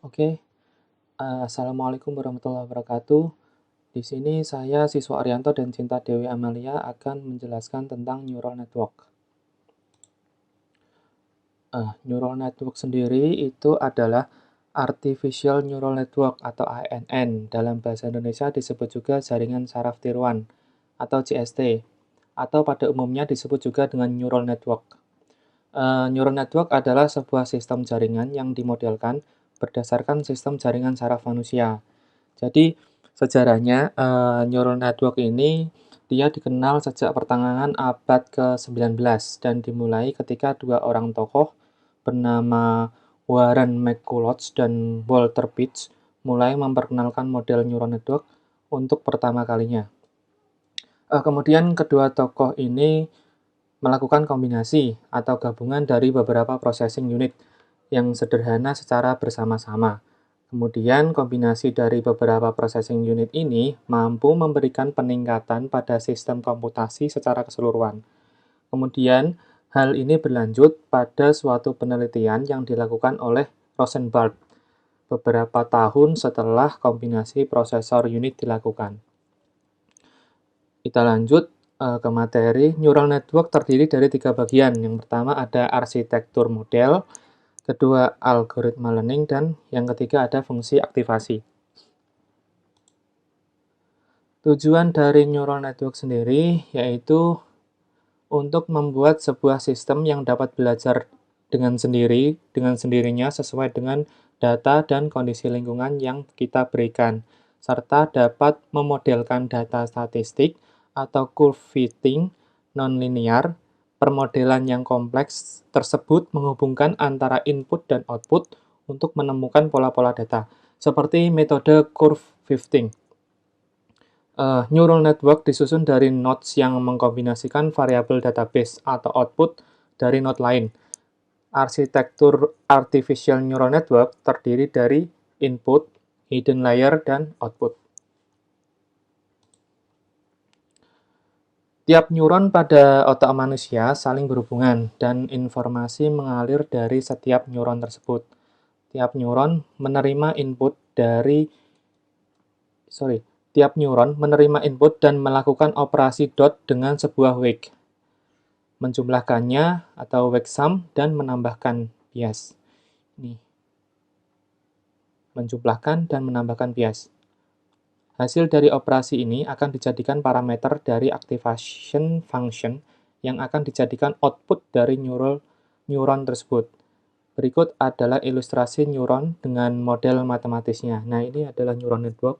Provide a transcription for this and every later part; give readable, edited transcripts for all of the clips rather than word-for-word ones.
Oke, assalamualaikum warahmatullahi wabarakatuh. Di sini saya siswa Arianto dan Cinta Dewi Amalia akan menjelaskan tentang neural network. Neural network sendiri itu adalah Artificial Neural Network atau ANN. Dalam bahasa Indonesia disebut juga jaringan saraf tiruan atau JST, atau pada umumnya disebut juga dengan neural network. Neural network adalah sebuah sistem jaringan yang dimodelkan berdasarkan sistem jaringan saraf manusia. Jadi, sejarahnya, neural network ini dia dikenal sejak pertengahan abad ke-19 dan dimulai ketika dua orang tokoh bernama Warren McCulloch dan Walter Pitts mulai memperkenalkan model neural network untuk pertama kalinya. Kemudian kedua tokoh ini melakukan kombinasi atau gabungan dari beberapa processing unit yang sederhana secara bersama-sama. Kemudian kombinasi dari beberapa processing unit ini mampu memberikan peningkatan pada sistem komputasi secara keseluruhan. Kemudian hal ini berlanjut pada suatu penelitian yang dilakukan oleh Rosenberg beberapa tahun setelah kombinasi prosesor unit dilakukan. Kita lanjut ke materi. Neural network terdiri dari 3 bagian. Yang pertama ada arsitektur model, kedua algoritma learning, dan yang ketiga ada fungsi aktivasi. Tujuan dari neural network sendiri yaitu untuk membuat sebuah sistem yang dapat belajar dengan sendirinya sesuai dengan data dan kondisi lingkungan yang kita berikan, serta dapat memodelkan data statistik atau curve fitting nonlinear. Permodelan yang kompleks tersebut menghubungkan antara input dan output untuk menemukan pola-pola data, seperti metode curve fitting. Neural network disusun dari nodes yang mengkombinasikan variabel database atau output dari node lain. Arsitektur artificial neural network terdiri dari input, hidden layer, dan output. Tiap neuron pada otak manusia saling berhubungan, dan informasi mengalir dari setiap neuron tersebut. Tiap neuron menerima input dan melakukan operasi dot dengan sebuah wake, menjumlahkannya atau wake sum, dan menambahkan bias. Menjumlahkan dan menambahkan bias. Hasil dari operasi ini akan dijadikan parameter dari activation function yang akan dijadikan output dari neuron tersebut. Berikut adalah ilustrasi neuron dengan model matematisnya. Nah, ini adalah neural network.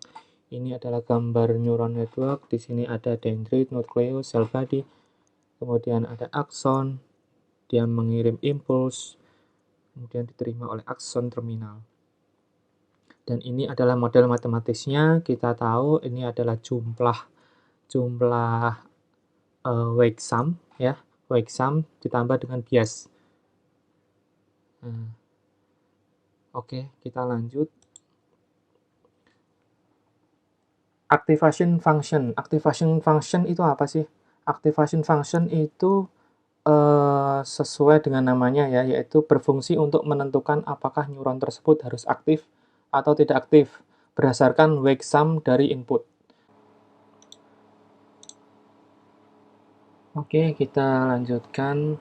Ini adalah gambar neural network. Di sini ada dendrit, nucleus, cell body. Kemudian ada akson. Dia mengirim impuls. Kemudian diterima oleh akson terminal. Dan ini adalah model matematisnya. Kita tahu ini adalah jumlah wake sum, ya. Wake sum ditambah dengan bias. Oke, kita lanjut. Activation function. Activation function itu apa sih? Activation function itu sesuai dengan namanya ya, yaitu berfungsi untuk menentukan apakah neuron tersebut harus aktif atau tidak aktif berdasarkan wake sum dari input. Oke, kita lanjutkan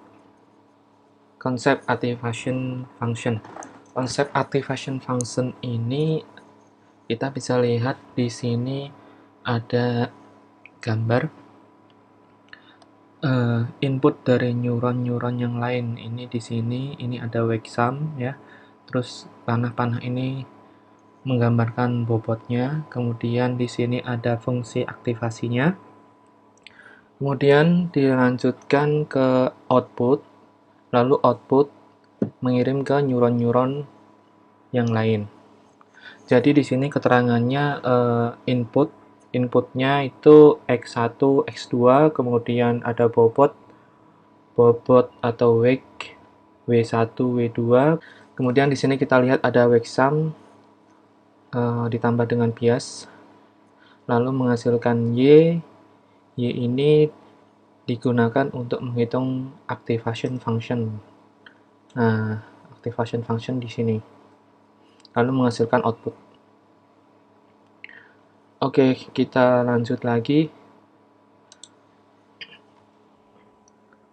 konsep activation function. Konsep activation function ini kita bisa lihat di sini ada gambar input dari neuron-neuron yang lain. Ini di sini, ini ada wake sum ya. Terus panah-panah ini menggambarkan bobotnya. Kemudian di sini ada fungsi aktivasinya. Kemudian dilanjutkan ke output. Lalu output mengirim ke neuron-neuron yang lain. Jadi di sini keterangannya inputnya itu X1, X2, kemudian ada bobot atau wake W1, W2. Kemudian di sini kita lihat ada wake sum ditambah dengan bias, lalu menghasilkan Y. Y ini digunakan untuk menghitung activation function. Nah, activation function di sini. lalu menghasilkan output. Oke, kita lanjut lagi.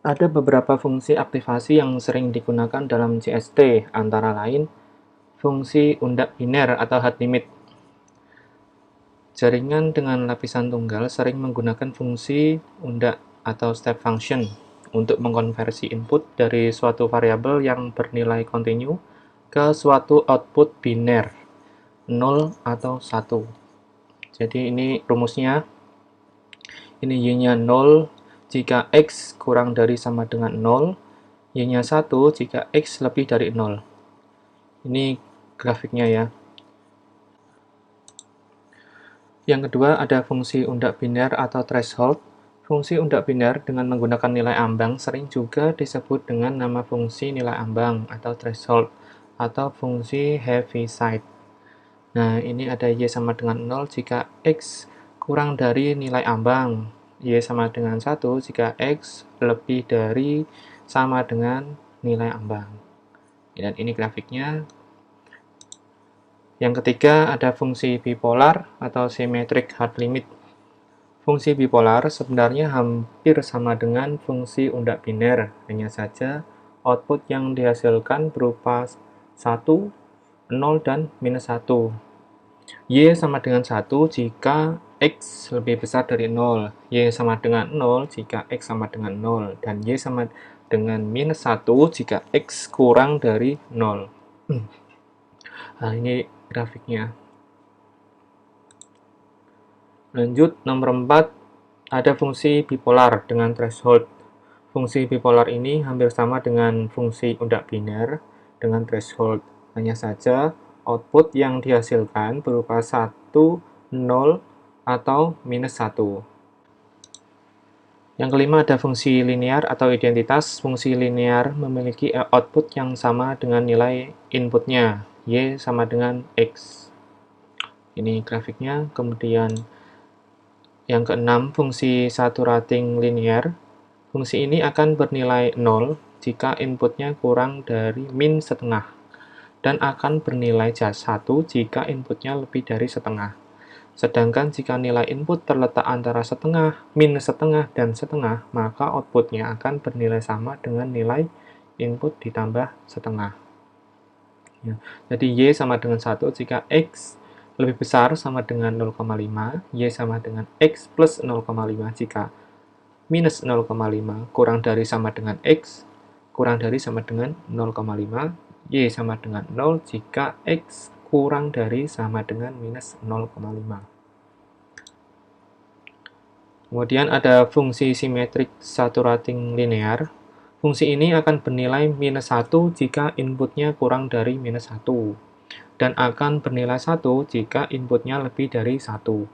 Ada beberapa fungsi aktivasi yang sering digunakan dalam CST, antara lain fungsi undak biner atau hard limit. Jaringan dengan lapisan tunggal sering menggunakan fungsi undak atau step function untuk mengkonversi input dari suatu variabel yang bernilai kontinu ke suatu output biner, 0 atau 1. Jadi ini rumusnya. Ini y-nya 0 jika x kurang dari sama dengan 0, y-nya 1 jika x lebih dari 0. Ini grafiknya ya. Yang kedua ada fungsi undak biner atau threshold. Fungsi undak biner dengan menggunakan nilai ambang sering juga disebut dengan nama fungsi nilai ambang atau threshold atau fungsi Heaviside. Nah, ini ada y sama dengan 0 jika x kurang dari nilai ambang. Y sama dengan 1 jika x lebih dari sama dengan nilai ambang. Dan ini grafiknya. Yang ketiga ada fungsi bipolar atau symmetric hard limit. Fungsi bipolar sebenarnya hampir sama dengan fungsi undak biner, hanya saja output yang dihasilkan berupa 1, 0, dan minus 1. Y sama dengan 1 jika X lebih besar dari 0. Y sama dengan 0 jika X sama dengan 0. Dan Y sama dengan minus 1 jika X kurang dari 0. Nah, ini grafiknya. Lanjut, nomor 4, ada fungsi bipolar dengan threshold. Fungsi bipolar ini hampir sama dengan fungsi undak biner dengan threshold. Hanya saja output yang dihasilkan berupa 1, 0, atau minus 1. Yang kelima ada fungsi linear atau identitas. Fungsi linear memiliki output yang sama dengan nilai inputnya, y sama dengan x. Ini grafiknya. Kemudian yang keenam, fungsi saturating linear. Fungsi ini akan bernilai 0 jika inputnya kurang dari min setengah, dan akan bernilai 1 jika inputnya lebih dari setengah. Sedangkan jika nilai input terletak antara setengah, min setengah, dan setengah, maka outputnya akan bernilai sama dengan nilai input ditambah setengah. Ya, jadi y sama dengan 1 jika x lebih besar sama dengan 0,5, y sama dengan x plus 0,5 jika minus 0,5 kurang dari sama dengan x, kurang dari sama dengan 0,5, y sama dengan 0 jika x kurang dari sama dengan minus 0,5. Kemudian ada fungsi symmetric saturating linear. Fungsi ini akan bernilai minus 1 jika inputnya kurang dari minus 1, dan akan bernilai 1 jika inputnya lebih dari 1.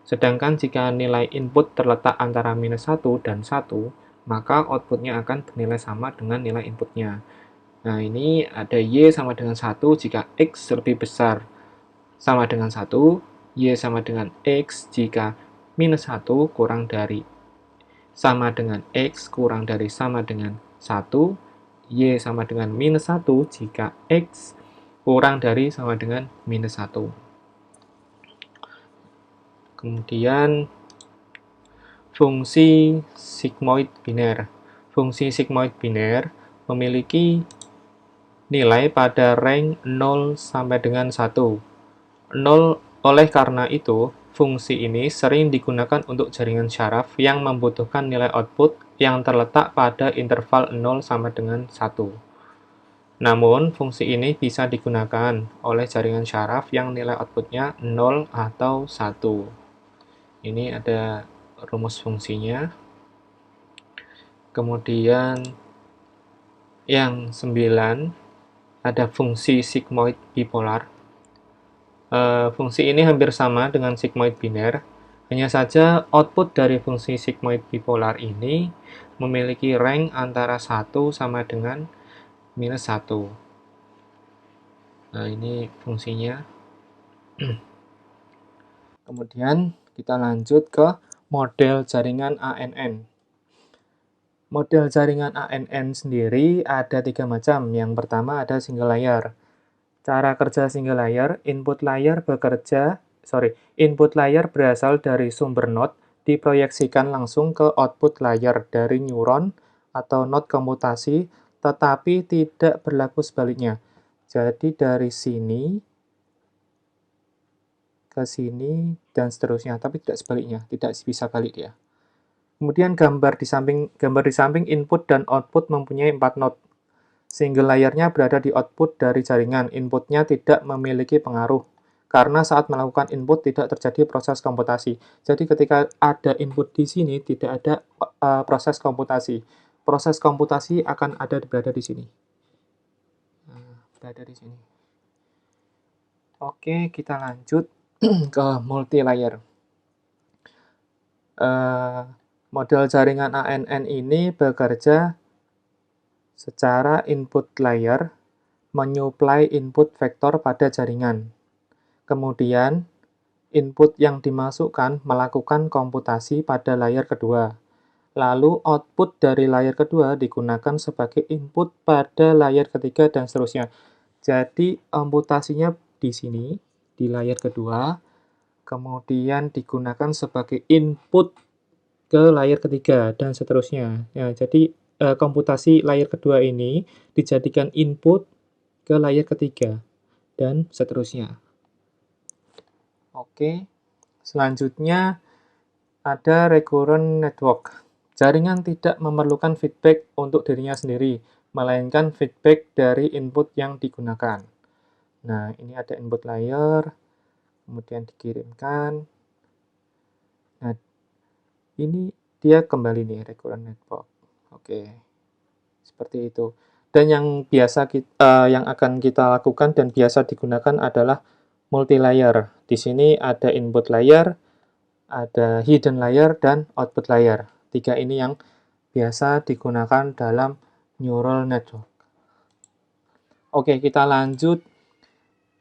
Sedangkan jika nilai input terletak antara minus 1 dan 1, maka outputnya akan bernilai sama dengan nilai inputnya. Nah, ini ada y sama dengan 1 jika x lebih besar sama dengan 1, y sama dengan x jika minus 1 kurang dari sama dengan x kurang dari sama dengan 1, y sama dengan minus 1 jika x kurang dari sama dengan minus 1. Kemudian fungsi sigmoid biner. Fungsi sigmoid biner memiliki nilai pada range 0 sampai dengan 1. 0 oleh karena itu, fungsi ini sering digunakan untuk jaringan syaraf yang membutuhkan nilai output yang terletak pada interval 0 sama dengan 1. Namun, fungsi ini bisa digunakan oleh jaringan syaraf yang nilai outputnya 0 atau 1. Ini ada rumus fungsinya. Kemudian yang 9 ada fungsi sigmoid bipolar. Fungsi ini hampir sama dengan sigmoid biner, hanya saja output dari fungsi sigmoid bipolar ini memiliki range antara 1 sama dengan minus 1. Nah, ini fungsinya. Kemudian kita lanjut ke model jaringan ANN. Model jaringan ANN sendiri ada 3 macam. Yang pertama ada single layer. Cara kerja single layer, input layer berasal dari sumber node, diproyeksikan langsung ke output layer dari neuron atau node komputasi, tetapi tidak berlaku sebaliknya. Jadi dari sini ke sini dan seterusnya, tapi tidak sebaliknya, tidak bisa balik dia. Kemudian gambar di samping input dan output mempunyai 4 node. Single layernya berada di output dari jaringan, inputnya tidak memiliki pengaruh. Karena saat melakukan input tidak terjadi proses komputasi. Jadi ketika ada input di sini, tidak ada proses komputasi. Proses komputasi akan berada di sini. Berada di sini. Oke, kita lanjut ke multi-layer. Model jaringan ANN ini bekerja secara input layer menyuplai input vektor pada jaringan. Kemudian, input yang dimasukkan melakukan komputasi pada layer kedua. Lalu, output dari layer kedua digunakan sebagai input pada layer ketiga dan seterusnya. Jadi, komputasinya di sini, di layer kedua, kemudian digunakan sebagai input ke layer ketiga dan seterusnya. Ya, jadi, komputasi layer kedua ini dijadikan input ke layer ketiga dan seterusnya. Oke, selanjutnya ada recurrent network. Jaringan tidak memerlukan feedback untuk dirinya sendiri, melainkan feedback dari input yang digunakan. Nah, ini ada input layer, kemudian dikirimkan. Nah, ini dia kembali nih, recurrent network. Oke, seperti itu. Dan yang akan kita lakukan dan biasa digunakan adalah multi-layer. Di sini ada input layer, ada hidden layer, dan output layer. 3 ini yang biasa digunakan dalam neural network. Oke, kita lanjut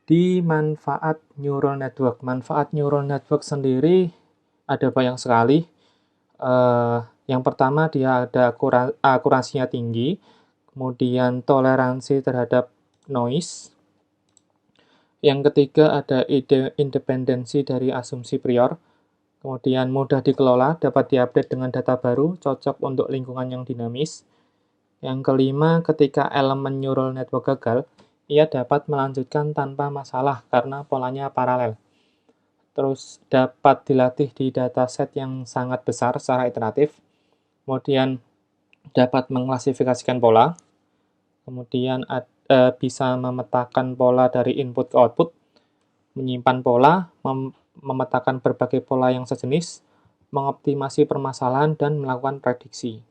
di manfaat neural network. Manfaat neural network sendiri ada banyak sekali. Yang pertama, dia ada akurasinya tinggi, kemudian toleransi terhadap noise. Yang ketiga, ada independensi dari asumsi prior. Kemudian mudah dikelola, dapat diupdate dengan data baru, cocok untuk lingkungan yang dinamis. Yang kelima, ketika elemen neural network gagal, ia dapat melanjutkan tanpa masalah karena polanya paralel. Terus dapat dilatih di dataset yang sangat besar secara iteratif. Kemudian dapat mengklasifikasikan pola. Kemudian bisa memetakan pola dari input ke output, menyimpan pola, memetakan berbagai pola yang sejenis, mengoptimasi permasalahan, dan melakukan prediksi.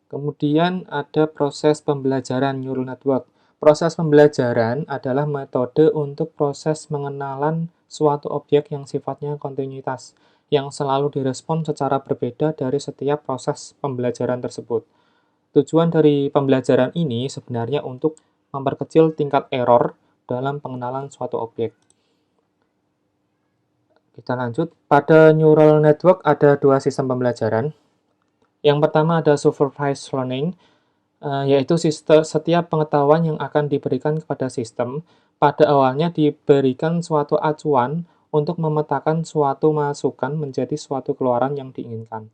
Kemudian ada proses pembelajaran neural network. Proses pembelajaran adalah metode untuk proses pengenalan suatu objek yang sifatnya kontinuitas, yang selalu direspon secara berbeda dari setiap proses pembelajaran tersebut. Tujuan dari pembelajaran ini sebenarnya untuk memperkecil tingkat error dalam pengenalan suatu objek. Kita lanjut. Pada neural network ada 2 sistem pembelajaran. Yang pertama ada supervised learning, yaitu setiap pengetahuan yang akan diberikan kepada sistem, pada awalnya diberikan suatu acuan untuk memetakan suatu masukan menjadi suatu keluaran yang diinginkan.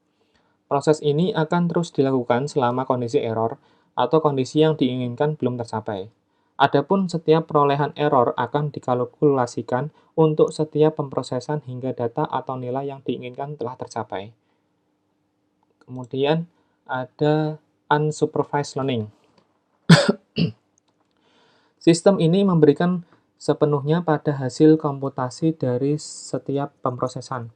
Proses ini akan terus dilakukan selama kondisi error atau kondisi yang diinginkan belum tercapai. Adapun setiap perolehan error akan dikalkulasikan untuk setiap pemrosesan hingga data atau nilai yang diinginkan telah tercapai. Kemudian ada unsupervised learning. Sistem ini memberikan sepenuhnya pada hasil komputasi dari setiap pemrosesan,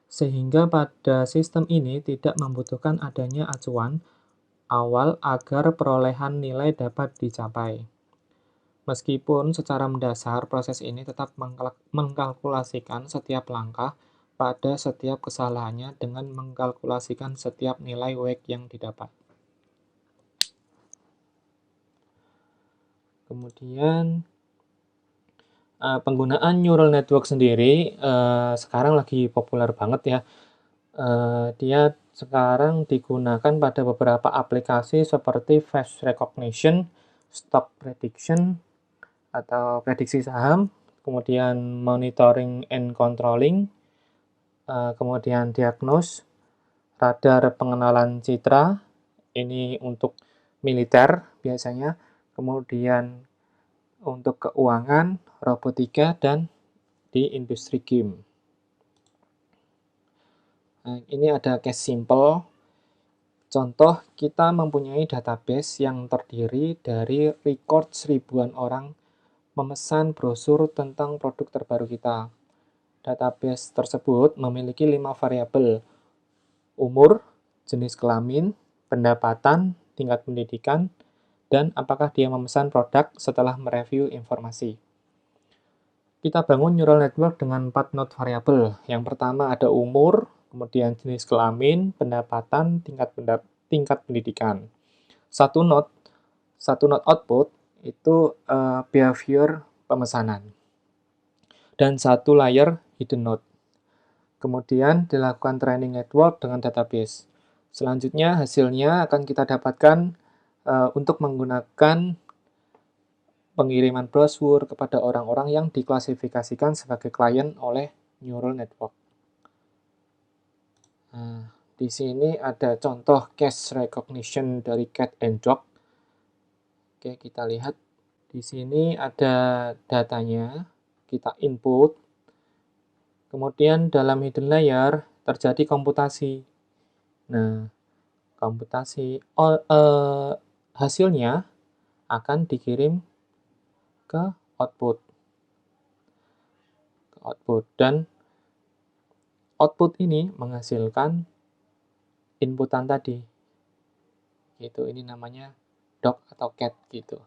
sehingga pada sistem ini tidak membutuhkan adanya acuan awal agar perolehan nilai dapat dicapai. Meskipun secara mendasar proses ini tetap mengkalkulasikan setiap langkah pada setiap kesalahannya dengan mengkalkulasikan setiap nilai weight yang didapat. Kemudian penggunaan neural network sendiri sekarang lagi populer banget ya. Dia sekarang digunakan pada beberapa aplikasi seperti face recognition, stock prediction atau prediksi saham, kemudian monitoring and controlling, kemudian diagnose, radar pengenalan citra, ini untuk militer biasanya, kemudian untuk keuangan, robotika, dan di industri game. Nah, ini ada case simple. Contoh, kita mempunyai database yang terdiri dari record ribuan orang memesan brosur tentang produk terbaru kita. Database tersebut memiliki 5 variabel: umur, jenis kelamin, pendapatan, tingkat pendidikan, dan apakah dia memesan produk setelah mereview informasi. Kita bangun neural network dengan 4 node variabel. Yang pertama ada umur, kemudian jenis kelamin, pendapatan, tingkat pendidikan. Satu node output itu behavior pemesanan. Dan satu layer hidden node. Kemudian dilakukan training network dengan database. Selanjutnya hasilnya akan kita dapatkan untuk menggunakan pengiriman brosur kepada orang-orang yang diklasifikasikan sebagai klien oleh neural network. Nah, di sini ada contoh case recognition dari cat and dog. Oke, kita lihat. Di sini ada datanya, kita input. Kemudian dalam hidden layer terjadi komputasi. Nah, hasilnya akan dikirim ke output. Dan output ini menghasilkan inputan tadi. Gitu, ini namanya dog atau cat gitu.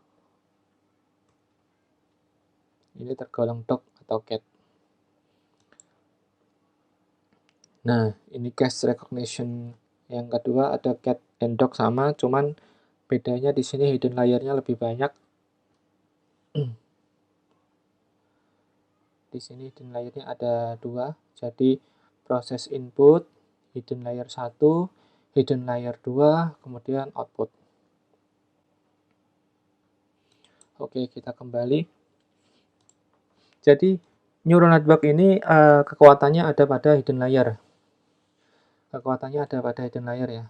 Ini tergolong dog atau cat. Nah, ini case recognition yang kedua, ada cat and dog sama, cuman bedanya di sini hidden layer-nya lebih banyak. Di sini hidden layer-nya ada 2, jadi proses input, hidden layer 1, hidden layer 2, kemudian output. Oke, kita kembali. Jadi, neural network ini kekuatannya ada pada hidden layer. Ya.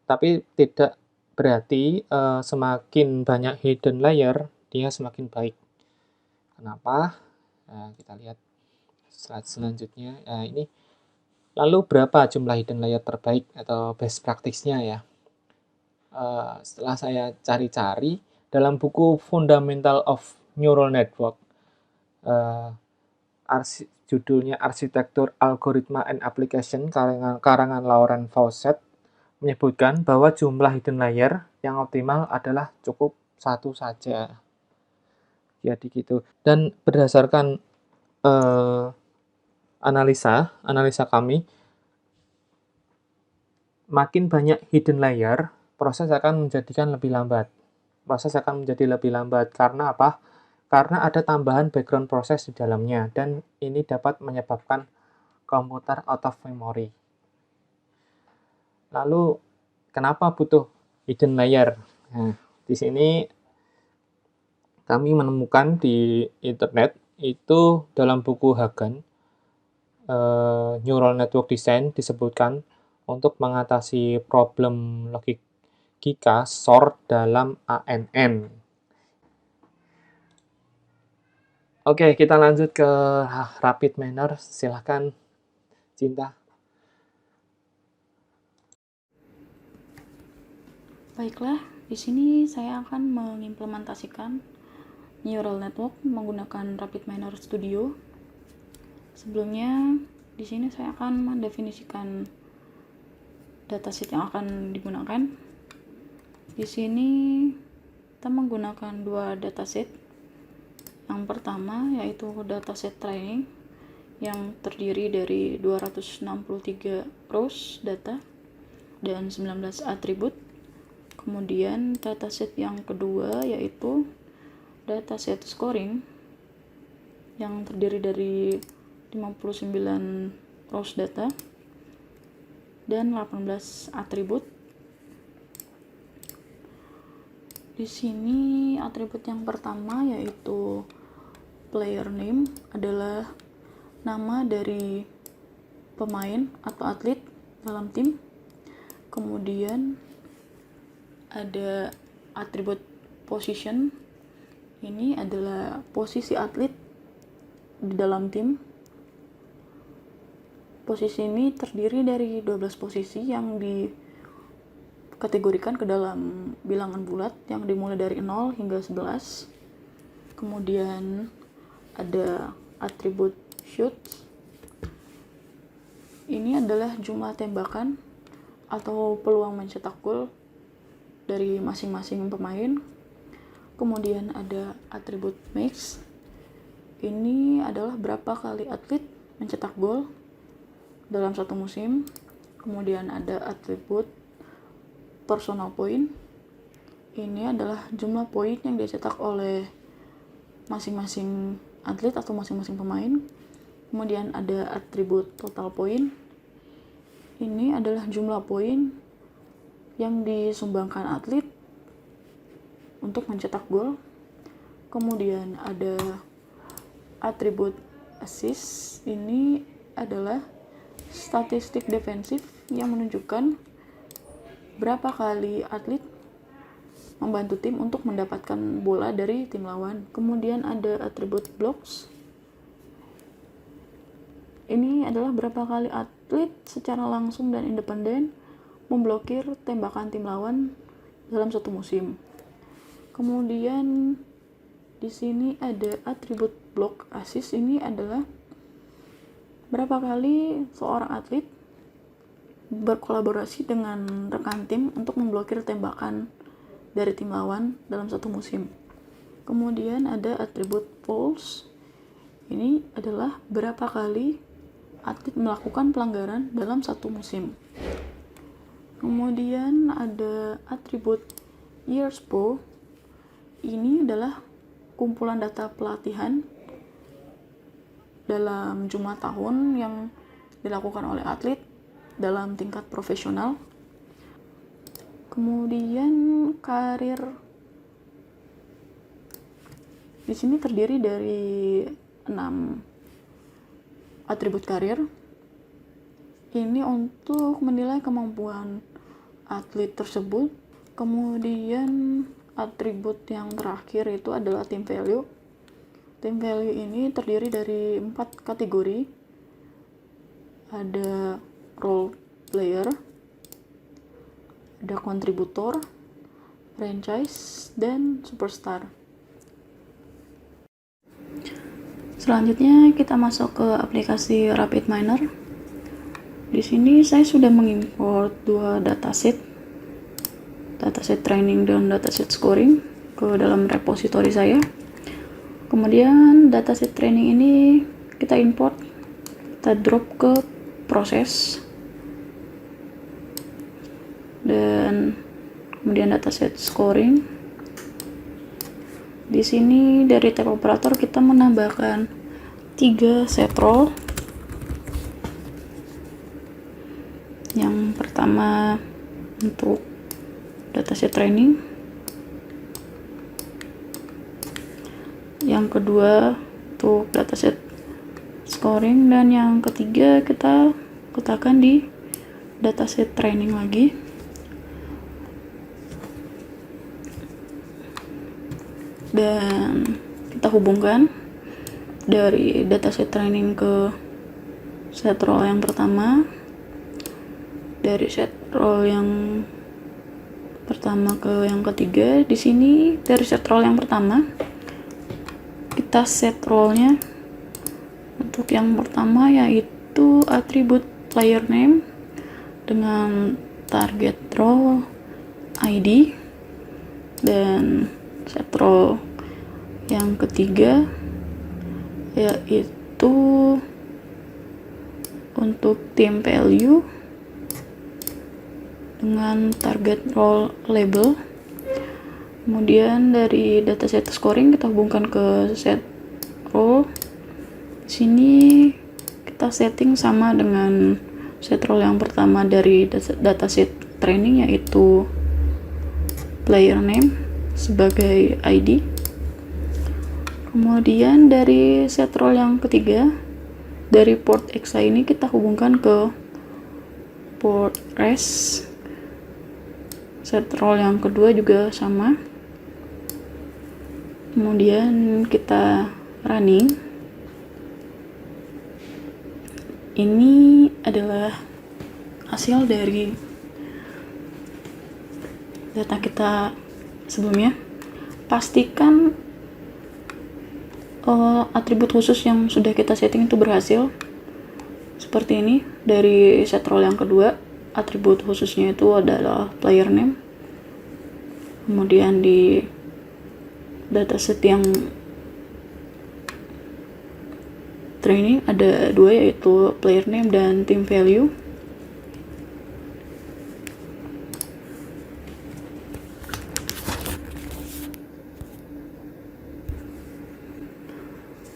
Tapi tidak berarti semakin banyak hidden layer, dia semakin baik. Kenapa? Nah, kita lihat slide selanjutnya. Nah, ini lalu berapa jumlah hidden layer terbaik atau best practice-nya ya? Setelah saya cari-cari dalam buku Fundamental of Neural Network, judulnya Arsitektur Algoritma and Application karangan Lauren Fawcett, menyebutkan bahwa jumlah hidden layer yang optimal adalah cukup 1 saja. Jadi gitu. Dan berdasarkan analisa kami, makin banyak hidden layer, proses akan menjadi lebih lambat. Karena apa? Karena ada tambahan background proses di dalamnya, dan ini dapat menyebabkan komputer out of memory. Lalu, kenapa butuh hidden layer? Nah, di sini kami menemukan di internet, itu dalam buku Hagen, Neural Network Design disebutkan untuk mengatasi problem logika sort dalam ANN. Oke, kita lanjut ke rapid manner. Silahkan, Cinta. Baiklah, di sini saya akan mengimplementasikan neural network menggunakan Rapid Miner Studio. Sebelumnya, di sini saya akan mendefinisikan dataset yang akan digunakan. Di sini kita menggunakan 2 dataset. Yang pertama yaitu dataset training yang terdiri dari 263 rows data dan 19 atribut. Kemudian dataset yang kedua yaitu dataset scoring yang terdiri dari 59 rows data dan 18 atribut. Di sini atribut yang pertama yaitu player name adalah nama dari pemain atau atlet dalam tim. Kemudian ada atribut position, ini adalah posisi atlet di dalam tim. Posisi ini terdiri dari 12 posisi yang dikategorikan ke dalam bilangan bulat yang dimulai dari 0 hingga 11. Kemudian ada atribut shoot. Ini adalah jumlah tembakan atau peluang mencetak gol dari masing-masing pemain. Kemudian ada atribut makes. Ini adalah berapa kali atlet mencetak gol dalam satu musim. Kemudian ada atribut personal point. Ini adalah jumlah poin yang dicetak oleh masing-masing atlet atau masing-masing pemain. Kemudian ada atribut total point. Ini adalah jumlah poin yang disumbangkan atlet untuk mencetak gol. Kemudian ada atribut assist. Ini adalah statistik defensif yang menunjukkan berapa kali atlet membantu tim untuk mendapatkan bola dari tim lawan. Kemudian ada atribut blocks. Ini adalah berapa kali atlet secara langsung dan independen memblokir tembakan tim lawan dalam satu musim. Kemudian di sini ada atribut block assist. Ini adalah berapa kali seorang atlet berkolaborasi dengan rekan tim untuk memblokir tembakan dari tim lawan dalam satu musim. Kemudian ada atribut fouls. Ini adalah berapa kali atlet melakukan pelanggaran dalam satu musim. Kemudian ada atribut years pro. Ini adalah kumpulan data pelatihan dalam jumlah tahun yang dilakukan oleh atlet dalam tingkat profesional. Kemudian karir. Di sini terdiri dari 6 atribut karir. Ini untuk menilai kemampuan atlet tersebut. Kemudian atribut yang terakhir itu adalah team value. Team value ini terdiri dari 4 kategori. Ada role player, ada kontributor, franchise, dan superstar. Selanjutnya kita masuk ke aplikasi RapidMiner. Di sini saya sudah mengimport 2 dataset training dan dataset scoring ke dalam repository saya. Kemudian dataset training ini kita import, kita drop ke proses, dan kemudian dataset scoring. Di sini dari tab operator kita menambahkan 3 set role. Yang pertama untuk dataset training, yang kedua untuk dataset scoring, dan yang ketiga kita letakkan di dataset training lagi. Dan kita hubungkan dari dataset training ke set role yang pertama, dari set role yang pertama ke yang ketiga. Di sini dari set role yang pertama kita set role-nya untuk yang pertama yaitu atribut player name dengan target role ID, dan set role yang ketiga yaitu untuk team value dengan target role label. Kemudian dari dataset scoring kita hubungkan ke set role. Di sini kita setting sama dengan set role yang pertama dari dataset training yaitu player name sebagai ID. Kemudian dari set role yang ketiga, dari port EXA ini kita hubungkan ke port res. Set role yang kedua juga sama. Kemudian kita running. Ini adalah hasil dari data kita sebelumnya. Pastikan atribut khusus yang sudah kita setting itu berhasil. Seperti ini, dari set role yang kedua, atribut khususnya itu adalah player name. Kemudian di dataset yang training ada dua, yaitu player name dan team value.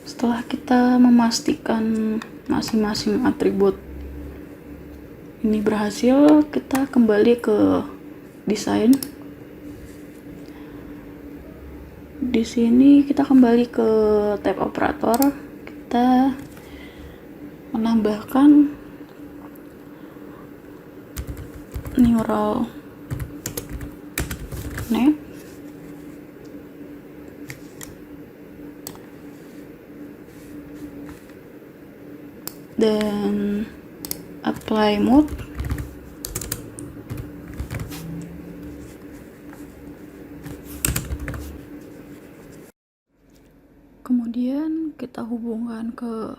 Setelah kita memastikan masing-masing atribut ini berhasil, kita kembali ke desain. Di sini kita kembali ke tab operator. Kita menambahkan neural net. Dan apply mode. Kemudian kita hubungkan ke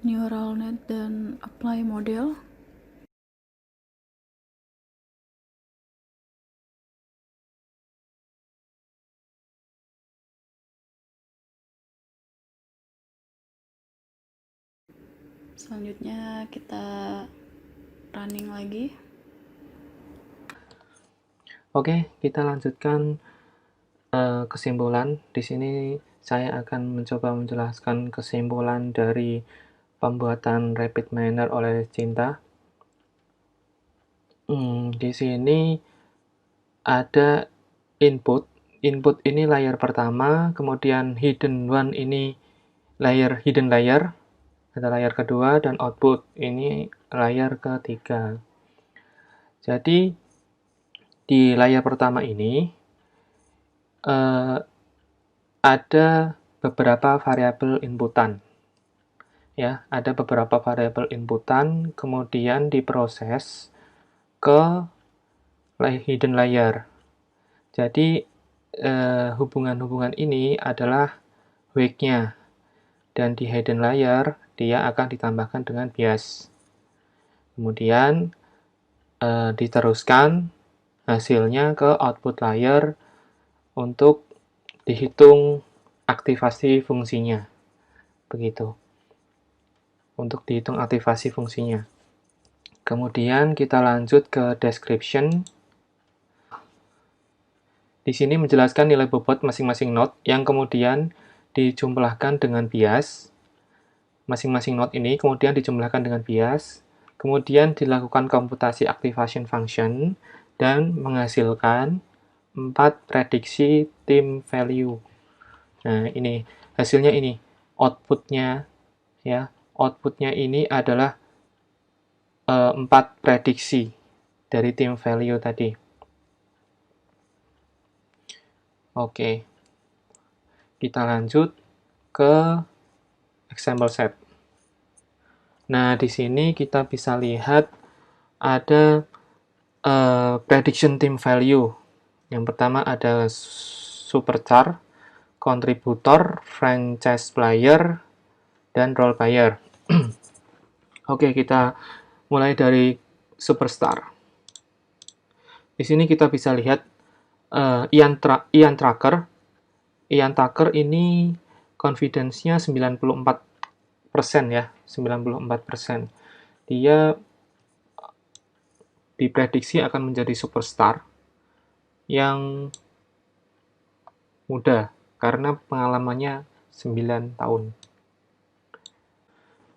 neural net dan apply model. Selanjutnya kita running lagi. Oke, kita lanjutkan kesimpulan. Di sini saya akan mencoba menjelaskan kesimpulan dari pembuatan RapidMiner oleh Cinta. Di sini ada input. Input ini layer pertama, kemudian hidden one ini hidden layer, ada layer kedua, dan output ini layer ketiga. Jadi di layer pertama ini ada beberapa variabel inputan. Ya, ada beberapa variabel inputan, kemudian diproses ke hidden layer. Jadi hubungan-hubungan ini adalah wake-nya, dan di hidden layer dia akan ditambahkan dengan bias. Kemudian diteruskan hasilnya ke output layer untuk dihitung aktivasi fungsinya. Begitu. Untuk dihitung aktivasi fungsinya. Kemudian kita lanjut ke description. Di sini menjelaskan nilai bobot masing-masing node yang kemudian dijumlahkan dengan bias. Masing-masing node ini kemudian dijumlahkan dengan bias, kemudian dilakukan komputasi activation function, dan menghasilkan 4 prediksi team value. Nah, ini hasilnya ini, outputnya ya. Outputnya ini adalah 4 prediksi dari team value tadi. Oke. Kita lanjut ke example set. Nah, di sini kita bisa lihat ada prediction team value. Yang pertama ada superstar, contributor, franchise player, dan role player. Oke, kita mulai dari superstar. Di sini kita bisa lihat Ian Tucker. Ian Tucker ini confidence-nya 94% ya, 94%. Dia diprediksi akan menjadi superstar yang muda karena pengalamannya 9 tahun.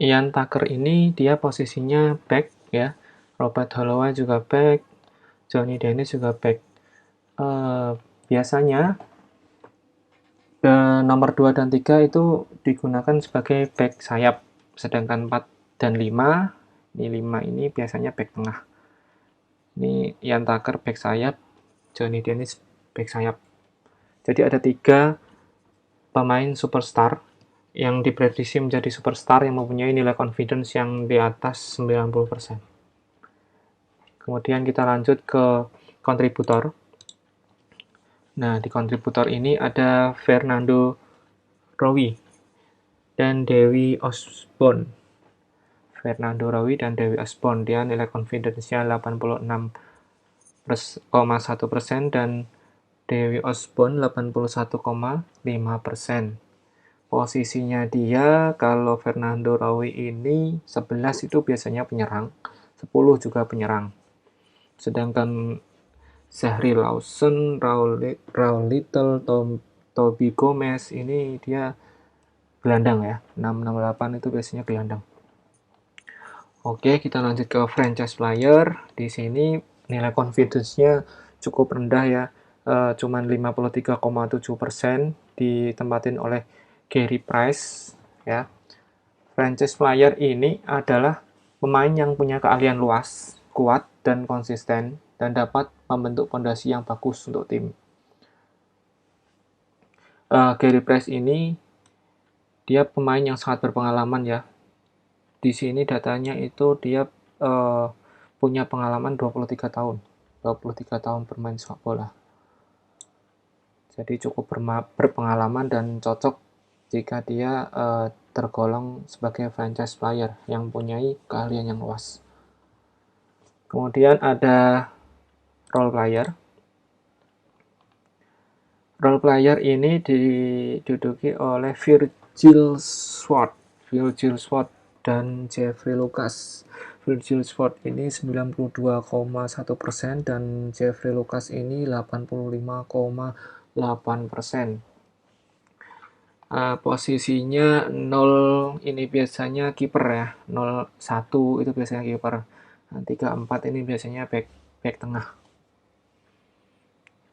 Ian Tucker ini dia posisinya back ya. Robert Holloway juga back, Johnny Dennis juga back. Biasanya nomor 2 dan 3 itu digunakan sebagai back sayap, sedangkan 4 dan 5, ini 5 ini biasanya back tengah. Ini Ian Tucker back sayap, Johnny Dennis back sayap. Jadi ada 3 pemain superstar yang diprediksi menjadi superstar yang mempunyai nilai confidence yang di atas 90%. Kemudian kita lanjut ke kontributor. Nah, di kontributor ini ada Fernando Rowi dan Dewi Osborne. Fernando Rowi dan Dewi Osborne, dia nilai confidence-nya 86,1% dan Dewi Osborne 81,5%. Posisinya dia, kalau Fernando Rowi ini 11 itu biasanya penyerang, 10 juga penyerang. Sedangkan Zahri Lawson, Raul Little, Toby Gomez ini dia gelandang ya, 668 itu biasanya gelandang. Oke, kita lanjut ke franchise player. Di sini nilai confidence-nya cukup rendah ya, cuman 53,7%, ditempatin oleh Gary Price ya. Franchise player ini adalah pemain yang punya keahlian luas, kuat dan konsisten, dan dapat membentuk fondasi yang bagus untuk tim. Gary Price ini dia pemain yang sangat berpengalaman ya. Di sini datanya itu dia punya pengalaman 23 tahun. 23 tahun bermain sepak bola. Jadi cukup berpengalaman dan cocok jika dia tergolong sebagai franchise player yang mempunyai keahlian yang luas. Kemudian ada role player. Role player ini diduduki oleh Virgil Swart dan Jeffrey Lucas. Virgil Swart ini 92,1% dan Jeffrey Lucas ini 85,8%. Posisinya 0 ini biasanya kiper ya, 0-1 itu biasanya kiper. 3-4 ini biasanya back tengah.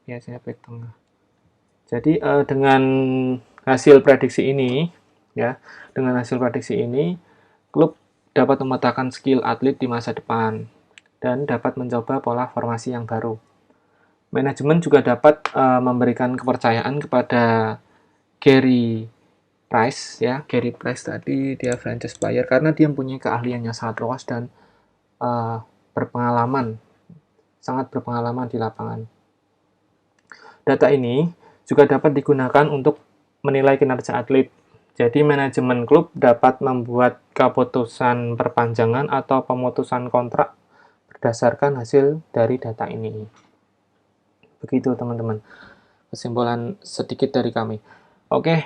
Biasanya back tengah. Jadi dengan hasil prediksi ini ya, klub dapat memetakan skill atlet di masa depan dan dapat mencoba pola formasi yang baru. Manajemen juga dapat memberikan kepercayaan kepada Gary Price ya. Gary Price tadi dia franchise player karena dia mempunyai keahlian yang sangat luas dan sangat berpengalaman di lapangan. Data ini juga dapat digunakan untuk menilai kinerja atlet. Jadi manajemen klub dapat membuat keputusan perpanjangan atau pemutusan kontrak berdasarkan hasil dari data ini. Begitu teman-teman, kesimpulan sedikit dari kami. Oke,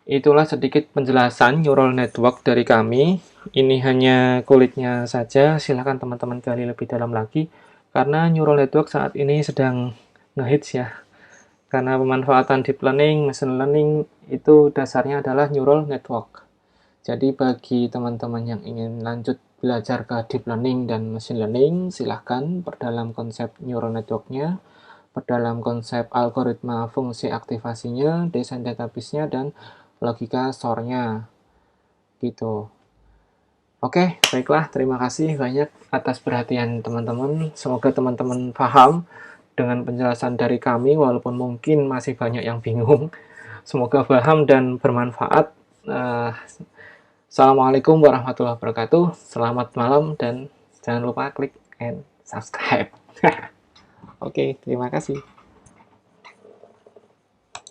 itulah sedikit penjelasan neural network dari kami. Ini hanya kulitnya saja, silahkan teman-teman gali lebih dalam lagi. Karena neural network saat ini sedang ngehits ya. Karena pemanfaatan deep learning, machine learning itu dasarnya adalah neural network. Jadi bagi teman-teman yang ingin lanjut belajar ke deep learning dan machine learning, silahkan perdalam konsep neural network-nya, perdalam konsep algoritma fungsi aktivasinya, desain database-nya, dan logika store-nya. Gitu. Oke, baiklah. Terima kasih banyak atas perhatian teman-teman. Semoga teman-teman paham dengan penjelasan dari kami, walaupun mungkin masih banyak yang bingung. Semoga paham dan bermanfaat. Assalamualaikum warahmatullahi wabarakatuh. Selamat malam dan jangan lupa klik and subscribe. Oke, terima kasih.